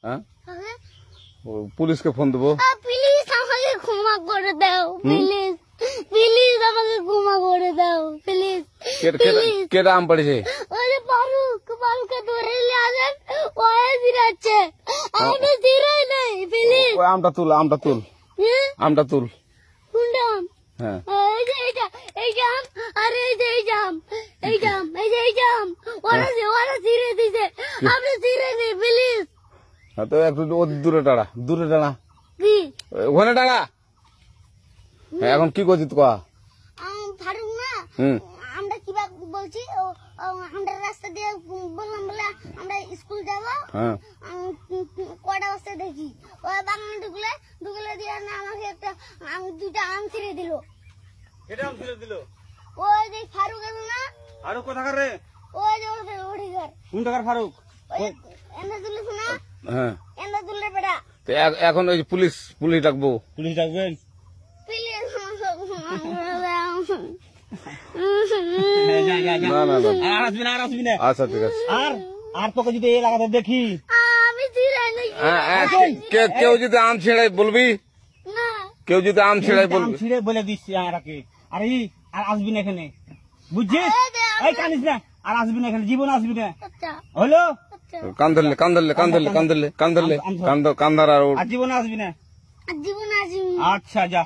হ্যাঁ পুলিশকে ফোন দেবো। প্লিজ আমাকে ক্ষমা করে দাও, প্লিজ প্লিজ আমাকে ক্ষমা করে দাও, প্লিজ। কেটা আম পড়েছে? ওই যে ফারুককে ধরে নিয়ে আসেন, ওই জিরাচ্ছে, আমি জিরাই নাই, প্লিজ। ওই আমটা তুল আমটা তুল। কোনটা আম? হ্যাঁ এই যে এই জাম, আর এই যে এই জাম, এই জাম ওরা জিরে দিছে, আপনি জিরে নেই, প্লিজ। তো একটু দূরে টাড়া কি ওখানে টাড়া। এখন কি করছিস কয়া? ফারুক না, আমরা কিবা বলছি, আমরা রাস্তা দিয়ে বললাম বলে আমরা স্কুল যাবো, কটা বাজতে দেখি ওই বাগানে ঢুকলে দিয়ে না আমাকে একটা দুটা আম ছিঁড়ে দিল। ওই যে ফারুক আছে না, ফারুক কোথাকার রে? ওই যে ওঠিকার। কোন টাকার ফারুক? এন্দাজুল্লাহ শোনা, হ্যাঁ এন্দাজুল্লাহ বেড়া। এখন ওই পুলিশ ডাকবো। পুলিশ ডাকবেন? প্লিজ না আচ্ছা ঠিক আছে। আর তোকে যদি এই লাগাতে দেখি, আমি জিরাই নাই। কেউ যদি আম ছেড়াই বলবি, না কেউ যদি আম ছেড়াই বলবি। ছিঁড়ে বলে দিচ্ছি আমাকে, আর আসবি না এখানে, বুঝছিস? এই কানিস না, আর আসবি না এখানে, জীবন আসবি না, আচ্ছা হলো? কান ধরলে কান্দার আর আর জীবন আসবি না। জীবন আসবি। আচ্ছা যা।